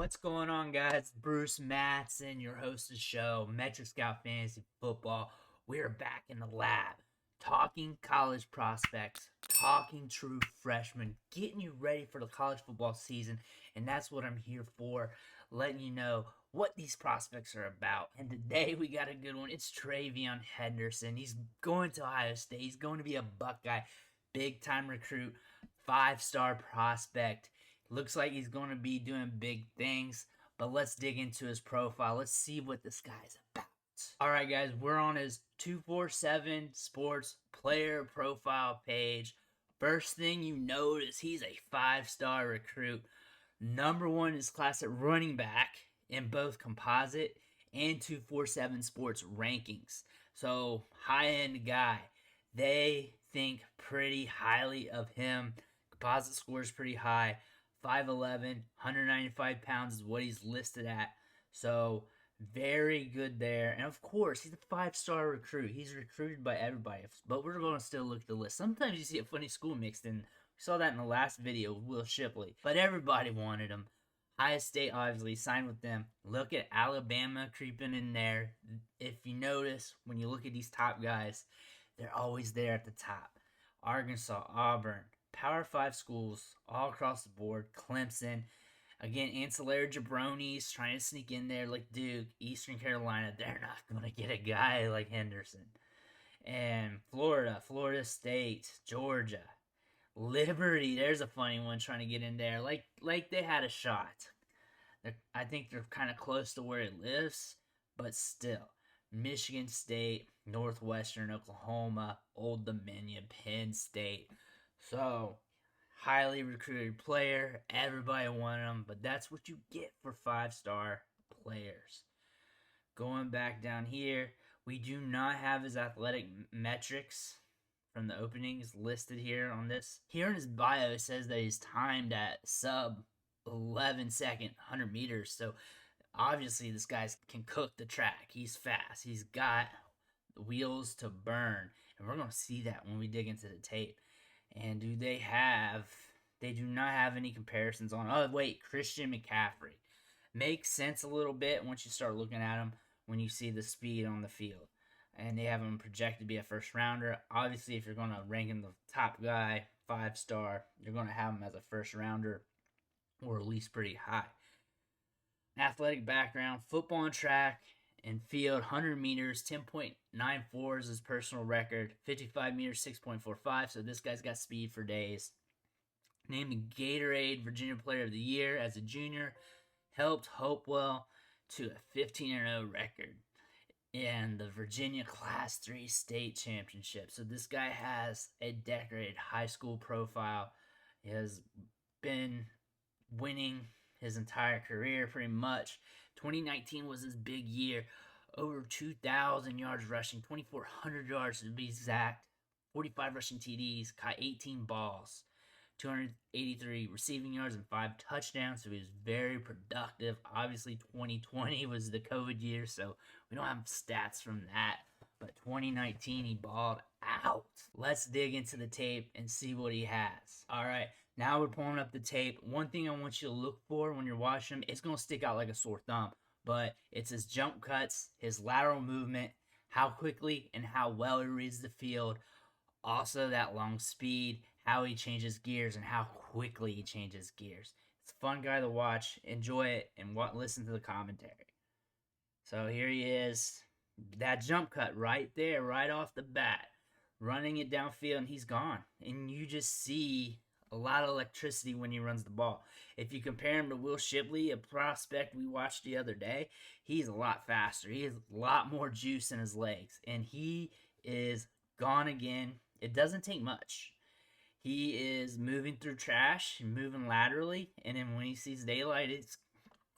What's going on, guys? Bruce Matson, your host of the show, Metric Scout Fantasy Football. We are back in the lab, talking college prospects, talking true freshmen, getting you ready for the college football season, and that's what I'm here for, letting you know what these prospects are about. And today we got a good one. It's Treyveon Henderson. He's going to Ohio State. He's going to be a Buckeye, big-time recruit, 5-star prospect. Looks like he's going to be doing big things, but let's dig into his profile. Let's see what this guy's about. All right, guys, we're on his 247 Sports player profile page. First thing you notice, he's a 5-star recruit. Number one in his class at running back in both composite and 247 Sports rankings. So, high-end guy. They think pretty highly of him. Composite score is pretty high. 5'11", 195 pounds is what he's listed at. So, very good there. And of course, he's a 5-star recruit. He's recruited by everybody. But we're going to still look at the list. Sometimes you see a funny school mixed in. We saw that in the last video with Will Shipley. But everybody wanted him. Ohio State obviously signed with them. Look at Alabama creeping in there. If you notice, when you look at these top guys, they're always there at the top. Arkansas, Auburn, Power 5 schools all across the board. Clemson. Again, ancillary jabronis trying to sneak in there like Duke, Eastern Carolina. They're not going to get a guy like Henderson. And Florida State, Georgia. Liberty, there's a funny one trying to get in there. Like they had a shot. I think they're kind of close to where he lives, but still. Michigan State, Northwestern, Oklahoma, Old Dominion, Penn State. So, highly recruited player. Everybody wanted him, but that's what you get for 5-star players. Going back down here, we do not have his athletic metrics from the openings listed here on this. Here in his bio, it says that he's timed at sub 11 second 100 meters. So, obviously, this guy can cook the track. He's fast. He's got the wheels to burn. And we're going to see that when we dig into the tape. And they do not have any comparisons on, oh wait, Christian McCaffrey. Makes sense a little bit once you start looking at him when you see the speed on the field. And they have him projected to be a first rounder. Obviously, if you're going to rank him the top guy, 5-star, you're going to have him as a first rounder or at least pretty high. Athletic background, football and track and field, 100 meters, 10.94 is his personal record, 55 meters, 6.45, so this guy's got speed for days. Named the Gatorade Virginia Player of the Year as a junior, helped Hopewell to a 15-0 record in the Virginia Class 3 state championship. So this guy has a decorated high school profile. He has been winning his entire career pretty much. 2019 was his big year. Over 2,000 yards rushing, 2,400 yards to be exact, 45 rushing TDs, caught 18 balls, 283 receiving yards and 5 touchdowns, so he was very productive. Obviously 2020 was the COVID year, so we don't have stats from that, but 2019 he balled out. Let's dig into the tape and see what he has. All right, now we're pulling up the tape. One thing I want you to look for when you're watching him, it's going to stick out like a sore thumb, but it's his jump cuts, his lateral movement, how quickly and how well he reads the field, also that long speed, how he changes gears, and how quickly he changes gears. It's a fun guy to watch. Enjoy it and listen to the commentary. So here he is. That jump cut right there, right off the bat. Running it downfield, and he's gone. And you just see a lot of electricity when he runs the ball. If you compare him to Will Shipley, a prospect we watched the other day, he's a lot faster. He has a lot more juice in his legs. And he is gone again. It doesn't take much. He is moving through trash and moving laterally. And then when he sees daylight, it's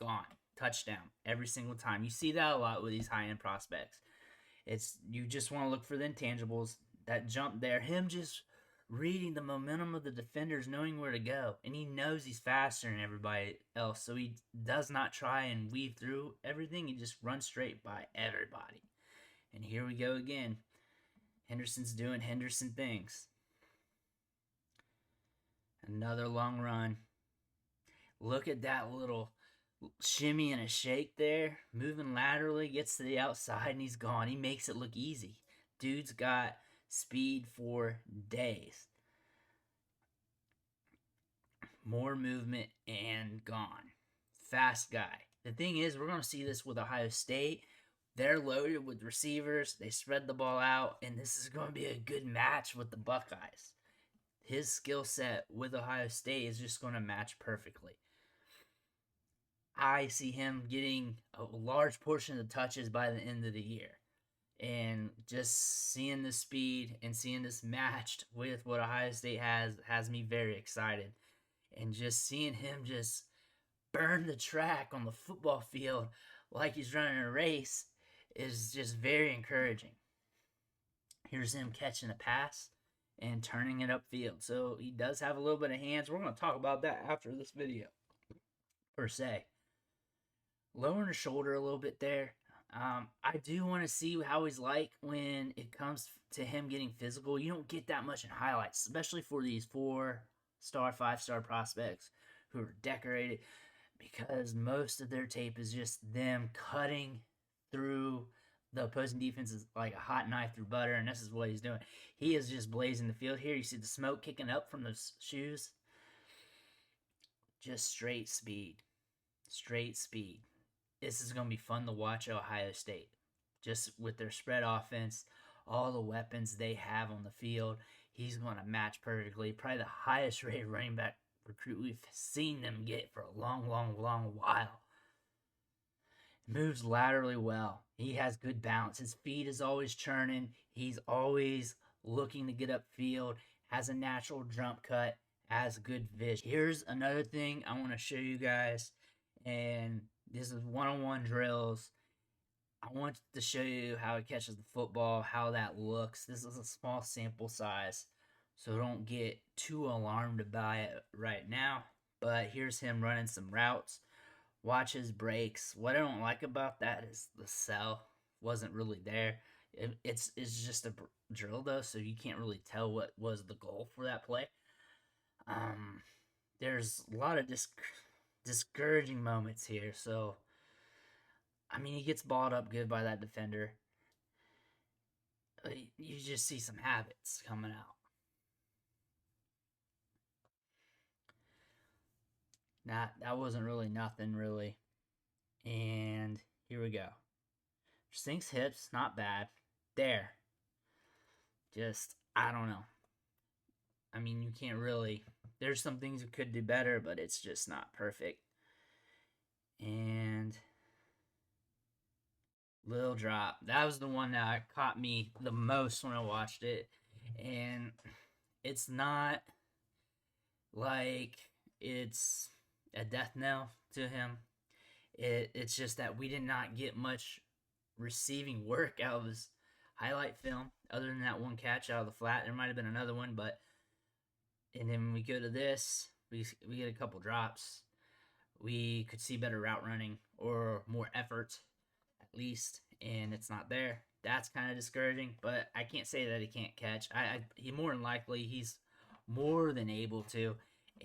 gone. Touchdown every single time. You see that a lot with these high-end prospects. You just want to look for the intangibles. That jump there, him just reading the momentum of the defenders, knowing where to go. And he knows he's faster than everybody else, so he does not try and weave through everything. He just runs straight by everybody. And here we go again. Henderson's doing Henderson things. Another long run. Look at that little shimmy and a shake there, moving laterally, gets to the outside, and he's gone. He makes it look easy. Dude's got speed for days. More movement and gone. Fast guy. The thing is, we're going to see this with Ohio State. They're loaded with receivers. They spread the ball out, and this is going to be a good match with the Buckeyes. His skill set with Ohio State is just going to match perfectly. I see him getting a large portion of the touches by the end of the year. And just seeing the speed and seeing this matched with what Ohio State has me very excited. And just seeing him just burn the track on the football field like he's running a race is just very encouraging. Here's him catching a pass and turning it upfield. So he does have a little bit of hands. We're going to talk about that after this video, per se. Lowering the shoulder a little bit there. I do want to see how he's like when it comes to him getting physical. You don't get that much in highlights, especially for these 4-star, 5-star prospects who are decorated, because most of their tape is just them cutting through the opposing defense is like a hot knife through butter, and this is what he's doing. He is just blazing the field here. You see the smoke kicking up from those shoes. Just straight speed. Straight speed. This is going to be fun to watch Ohio State. Just with their spread offense, all the weapons they have on the field, he's going to match perfectly. Probably the highest rated running back recruit we've seen them get for a long, long, long while. Moves laterally well. He has good balance. His feet is always churning. He's always looking to get upfield. Has a natural jump cut. Has good vision. Here's another thing I want to show you guys. And this is one-on-one drills. I want to show you how he catches the football, how that looks. This is a small sample size, so don't get too alarmed by it right now. But here's him running some routes. Watch his breaks. What I don't like about that is the sell wasn't really there. It's just a drill, though, so you can't really tell what was the goal for that play. There's a lot of discouraging moments here. So, I mean, he gets balled up good by that defender. You just see some habits coming out. That wasn't really nothing, really. And here we go. Sinks hips, not bad. There. Just, I don't know. I mean, you can't really... There's some things you could do better, but it's just not perfect. And... Little drop. That was the one that caught me the most when I watched it. And it's not like it's a death knell to him. It's just that we did not get much receiving work out of his highlight film, other than that one catch out of the flat. There might have been another one, but... And then when we go to this, we get a couple drops. We could see better route running or more effort, at least, and it's not there. That's kind of discouraging, but I can't say that he can't catch. He more than likely, he's more than able to,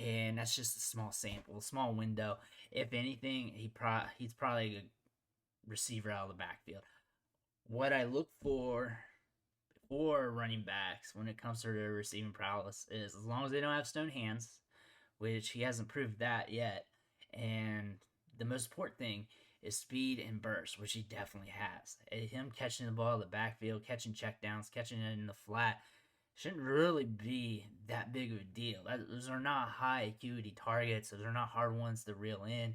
and that's just a small sample, a small window. If anything, he's probably a good receiver out of the backfield. What I look for running backs when it comes to their receiving prowess is, as long as they don't have stone hands, which he hasn't proved that yet, and the most important thing is speed and burst, which he definitely has. Him catching the ball in the backfield, catching checkdowns, catching it in the flat, shouldn't really be that big of a deal. Those are not high acuity targets. Those are not hard ones to reel in.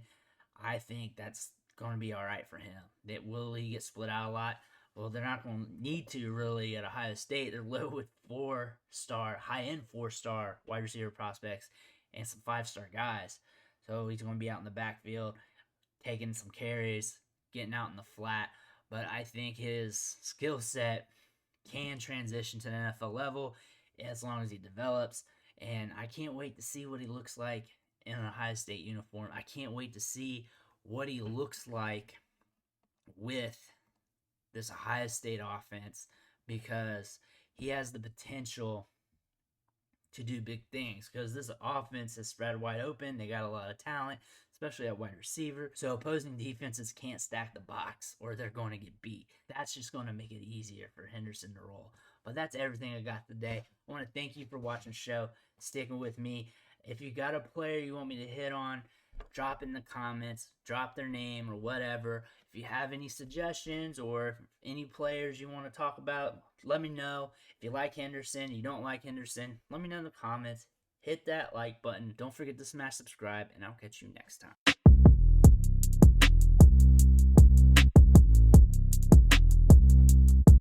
I think that's going to be all right for him. Will he get split out a lot? Well, they're not going to need to really at Ohio State. They're low with high-end 4-star wide receiver prospects and some 5-star guys. So he's going to be out in the backfield, taking some carries, getting out in the flat. But I think his skill set can transition to the NFL level as long as he develops. And I can't wait to see what he looks like in an Ohio State uniform. I can't wait to see what he looks like with this Ohio State offense, because he has the potential to do big things, because this offense is spread wide open. They got a lot of talent, especially at wide receiver. So opposing defenses can't stack the box or they're going to get beat. That's just going to make it easier for Henderson to roll. But that's everything I got today. I want to thank you for watching the show, sticking with me. If you got a player you want me to hit on, drop in the comments, drop their name or whatever. If you have any suggestions or any players you want to talk about, let me know. If you like Henderson, you don't like Henderson, let me know in the comments. Hit that like button. Don't forget to smash subscribe, and I'll catch you next time.